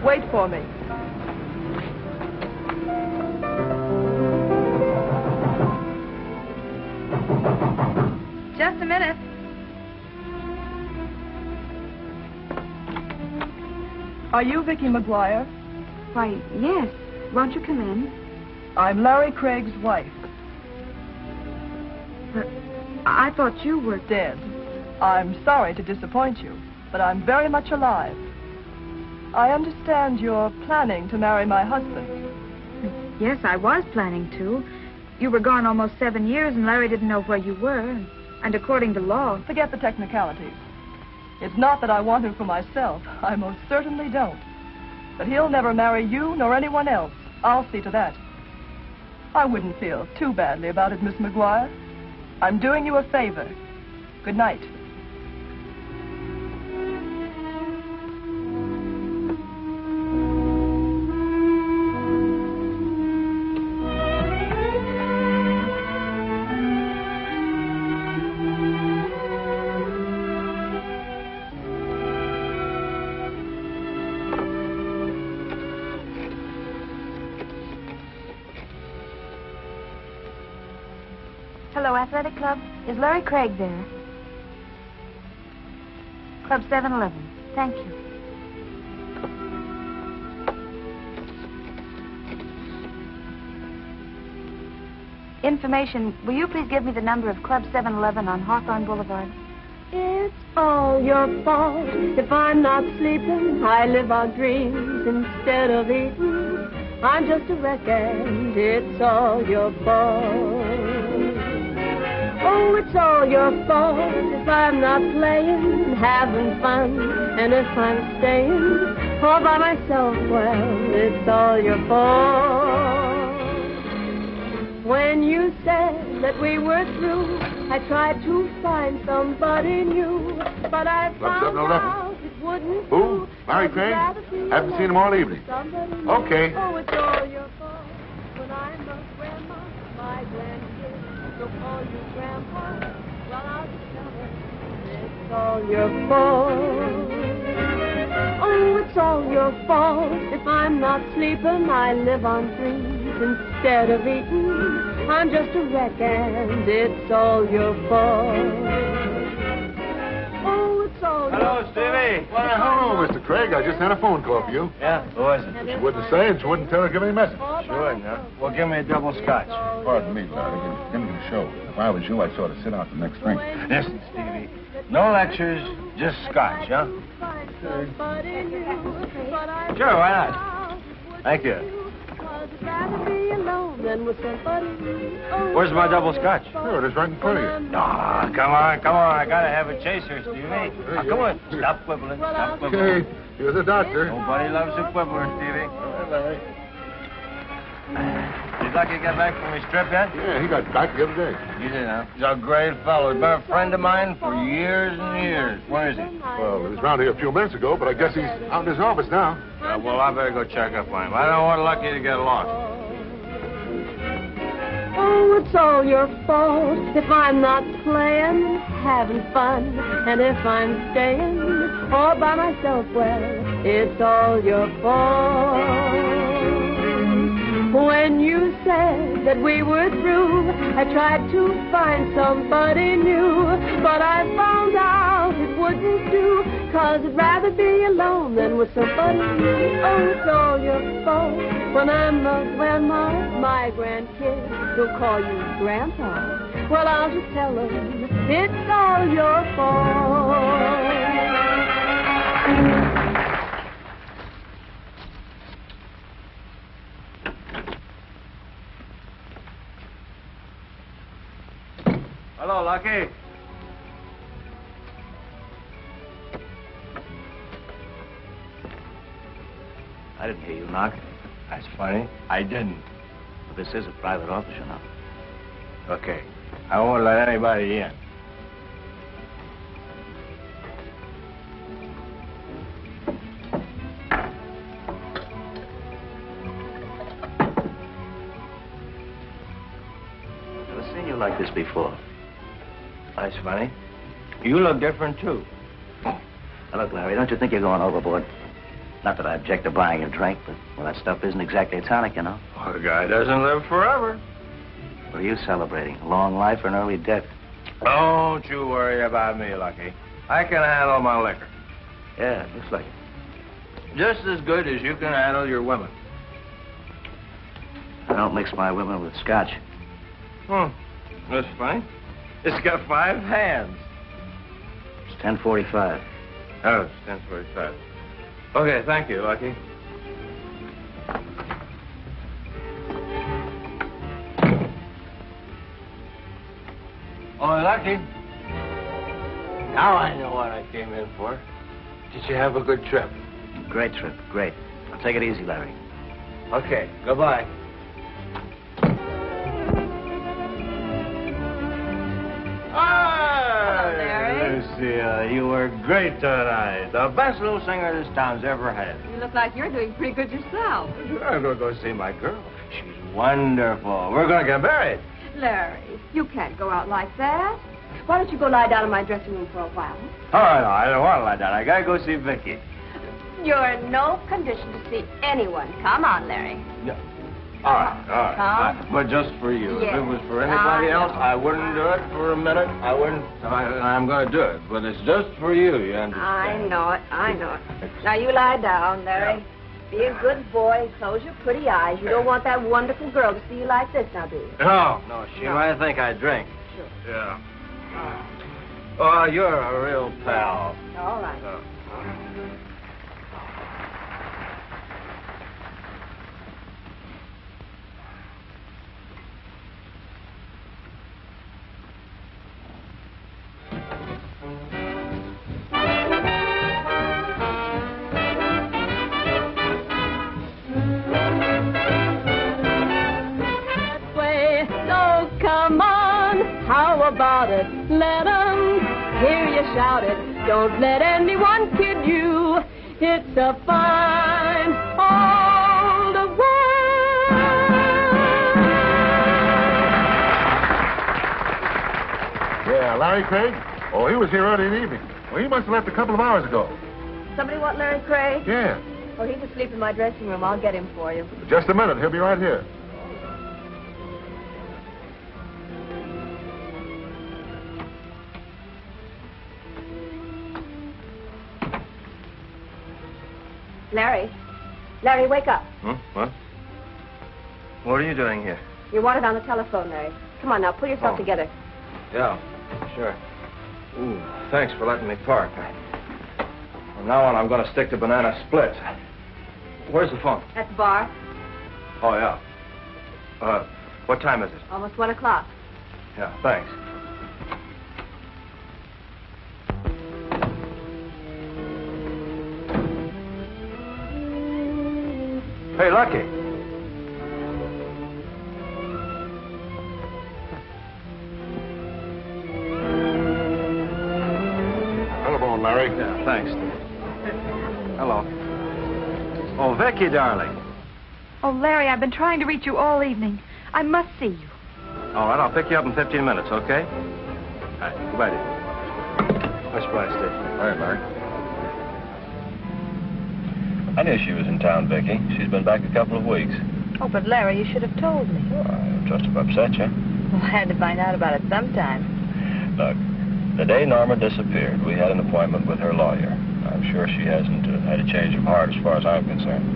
Wait for me. Just a minute. Are you Vicky McGuire? Why, yes. Won't you come in? I'm Larry Craig's wife. But I thought you were... Dead. I'm sorry to disappoint you, but I'm very much alive. I understand you're planning to marry my husband. Yes, I was planning to. You were gone almost 7 years, and Larry didn't know where you were. And according to law... Forget the technicalities. It's not that I want him for myself. I most certainly don't. But he'll never marry you nor anyone else. I'll see to that. I wouldn't feel too badly about it, Miss McGuire. I'm doing you a favor. Good night. Hello, Athletic Club. Is Larry Craig there? Club 711. Thank you. Information. Will you please give me the number of Club 711 on Hawthorne Boulevard? It's all your fault if I'm not sleeping. I live on dreams instead of eating. I'm just a wreck and it's all your fault. Oh, it's all your fault if I'm not playing, having fun, and if I'm staying all by myself. Well, it's all your fault. When you said that we were through, I tried to find somebody new, but I found out it wouldn't do. Who? Larry Craig? Haven't seen him all evening. Okay. Oh, it's all your fault when I'm a grandma, my grandkids. So call you Grandpa, well, I'll tell her it's all your fault. Oh, it's all your fault if I'm not sleeping. I live on dreams instead of eating. I'm just a wreck and it's all your fault. Oh, it's all your fault. Hello, Stevie. Why, hello, Mr. Craig. I just had a phone call for you. Yeah, who is it? She wouldn't say and she wouldn't tell her to give me a message. Sure, no. Well, give me a double scotch. Pardon me, Larry. Give me the show. If I was you, I'd sort of sit out the next drink. Listen, Stevie. No lectures, just scotch, huh? Sure, why not? Thank you. Where's my double scotch? Sure, it is right in front of you. Ah, come on. I gotta have a chaser, Stevie. Now, come on. Stop quibbling. Stop quibbling. Okay, you're the doctor. Nobody loves a quibbler, Stevie. All right, Larry. He's lucky to get back from his trip yet? Yeah, he got back the other day. You did, huh? He's a great fellow. He's been a friend of mine for years and years. Where is he? Well, he was around here a few minutes ago, but I guess he's out in his office now. Well, I better go check up on him. I don't want Lucky to get lost. Oh, it's all your fault if I'm not playing, having fun, and if I'm staying all by myself. Well, it's all your fault. When you said that we were through, I tried to find somebody new, but I found out it wouldn't do, 'cause I'd rather be alone than with somebody new. Oh, it's all your fault when I'm a grandma, my grandkids will call you Grandpa. Well, I'll just tell them it's all your fault. Hello, Lucky. I didn't hear you knock. That's funny. I didn't. But this is a private office, you know. Okay. I won't let anybody in. Never seen you like this before. That's funny. You look different, too. Now, look, Larry, don't you think you're going overboard? Not that I object to buying a drink, but, well, that stuff isn't exactly tonic, you know. Well, the guy doesn't live forever. What are you celebrating? A long life or an early death? Don't you worry about me, Lucky. I can handle my liquor. Yeah, it looks like it. Just as good as you can handle your women. I don't mix my women with scotch. That's funny. It's got 5 hands. It's 10:45. Oh, it's 10:45. Okay, thank you, Lucky. Oh, Lucky. Now I know what I came in for. Did you have a good trip? Great trip, great. Now take it easy, Larry. Okay, goodbye. Hello, Larry. Lucia, you were great tonight. The best little singer this town's ever had. You look like you're doing pretty good yourself. I'm going to go see my girl. She's wonderful. We're going to get married. Larry, you can't go out like that. Why don't you go lie down in my dressing room for a while? Oh, no, I don't want to lie down. I got to go see Vicky. You're in no condition to see anyone. Come on, Larry. Yeah. All right. Huh? But just for you. Yes. If it was for anybody I else, know. I wouldn't do it for a minute. I wouldn't. I'm going to do it. But it's just for you, you understand? I know it. Now you lie down, Larry. Be a good boy. Close your pretty eyes. You don't want that wonderful girl to see you like this, now do you? No. She might think I drink. Sure. Yeah. Oh, you're a real pal. All right. How about it? Let 'em hear you shout it. Don't let anyone kid you. It's a fine old world. Yeah, Larry Craig? Oh, he was here early in the evening. Well, he must have left a couple of hours ago. Somebody want Larry Craig? Yeah. Oh, he's asleep in my dressing room. I'll get him for you. Just a minute. He'll be right here. Larry, wake up. What? What are you doing here? You're wanted on the telephone, Larry. Come on now, pull yourself together. Yeah, sure. Ooh, thanks for letting me park. From now on, I'm going to stick to banana splits. Where's the phone? At the bar. Oh, yeah. What time is it? Almost 1 o'clock. Yeah, thanks. Hey, Lucky. Telephone, Larry. Yeah, thanks. Hello. Oh, Vicky, darling. Oh, Larry, I've been trying to reach you all evening. I must see you. All right, I'll pick you up in 15 minutes, okay? All right, goodbye, dear. Much obliged, Steve. All right, Larry. I knew she was in town, Vicky. She's been back a couple of weeks. Oh, but Larry, you should have told me. Well, I don't trust if I upset you. Well, I had to find out about it sometime. Look, the day Norma disappeared, we had an appointment with her lawyer. I'm sure she hasn't had a change of heart as far as I'm concerned.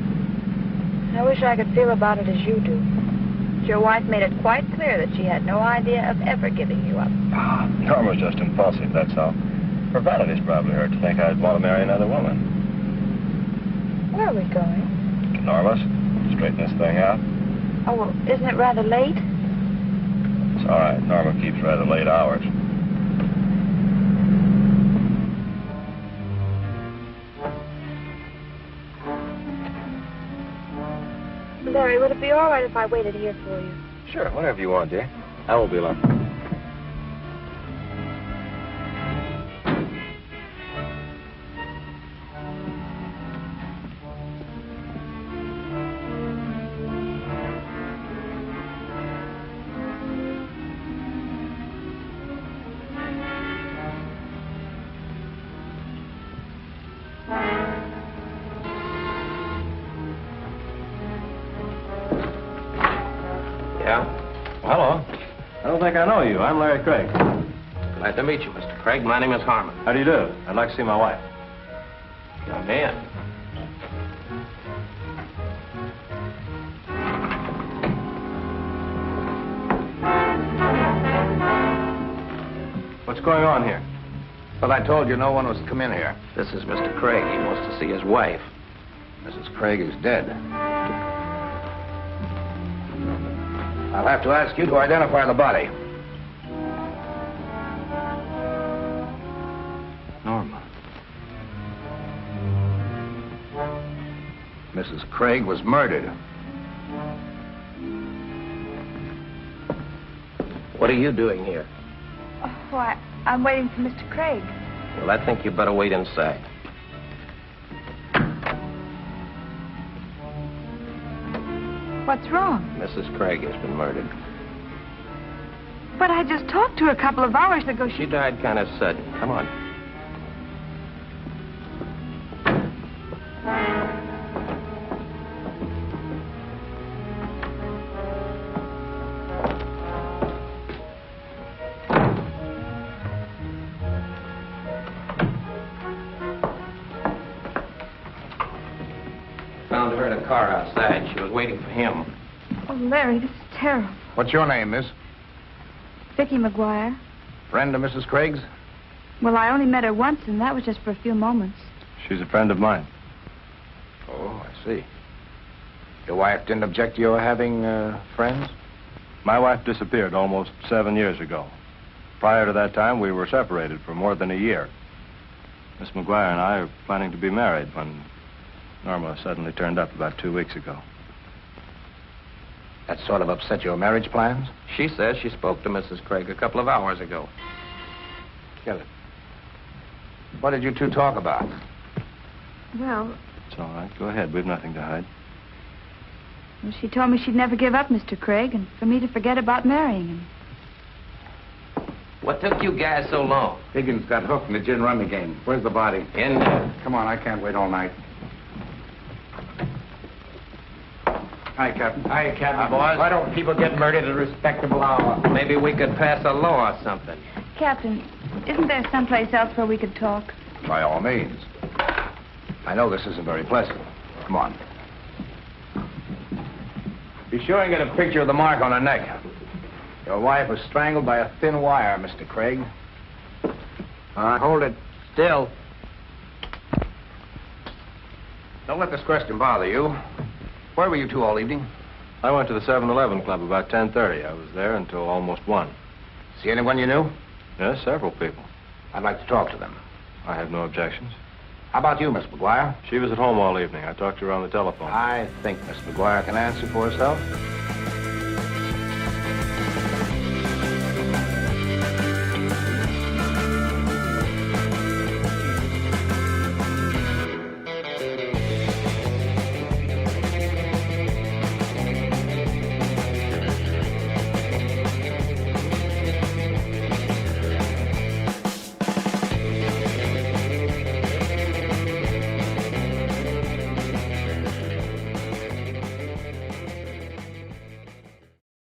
I wish I could feel about it as you do. Your wife made it quite clear that she had no idea of ever giving you up. Norma's just impulsive, that's all. Her vanity's probably hurt to think I'd want to marry another woman. Where are we going? To Norma's. Straighten this thing out. Oh, well, isn't it rather late? It's all right. Norma keeps rather late hours. Larry, would it be all right if I waited here for you? Sure, whatever you want, dear. I won't be long. Yeah? Well, hello. I don't think I know you. I'm Larry Craig. Glad to meet you, Mr. Craig. My name is Harmon. How do you do? I'd like to see my wife. Young man. What's going on here? Well, I told you no one was to come in here. This is Mr. Craig. He wants to see his wife. Mrs. Craig is dead. I'll have to ask you to identify the body. Norma. Mrs. Craig was murdered. What are you doing here? Oh, why, I'm waiting for Mr. Craig. Well, I think you better wait inside. What's wrong? Mrs. Craig has been murdered. But I just talked to her a couple of hours ago. She died kind of sudden. Come on. Found her in a car outside. She was waiting for him. Oh, Larry, this is terrible. What's your name, miss? Vicki McGuire. Friend of Mrs. Craig's? Well, I only met her once, and that was just for a few moments. She's a friend of mine. Oh, I see. Your wife didn't object to your having friends? My wife disappeared almost 7 years ago. Prior to that time, we were separated for more than a year. Miss McGuire and I are planning to be married when Norma suddenly turned up about 2 weeks ago. That sort of upset your marriage plans? She says she spoke to Mrs. Craig a couple of hours ago. Kill it. What did you two talk about? Well, It's all right. Go ahead. We've nothing to hide. she told me she'd never give up Mr. Craig and for me to forget about marrying him. What took you guys so long? Higgins got hooked in the gin rummy game. Where's the body? In there. Come on, I can't wait all night. Hi, Captain. Hi, Captain. boys. Why don't people get murdered at a respectable hour? Maybe we could pass a law or something. Captain, isn't there someplace else where we could talk? By all means. I know this isn't very pleasant. Come on. Be sure and get a picture of the mark on her neck. Your wife was strangled by a thin wire, Mr. Craig. All right, hold it still. Don't let this question bother you. Where were you two all evening? I went to the 7-Eleven Club about 10:30. I was there until almost 1. See anyone you knew? Yes, several people. I'd like to talk to them. I have no objections. How about you, Miss McGuire? She was at home all evening. I talked to her on the telephone. I think Miss McGuire can answer for herself.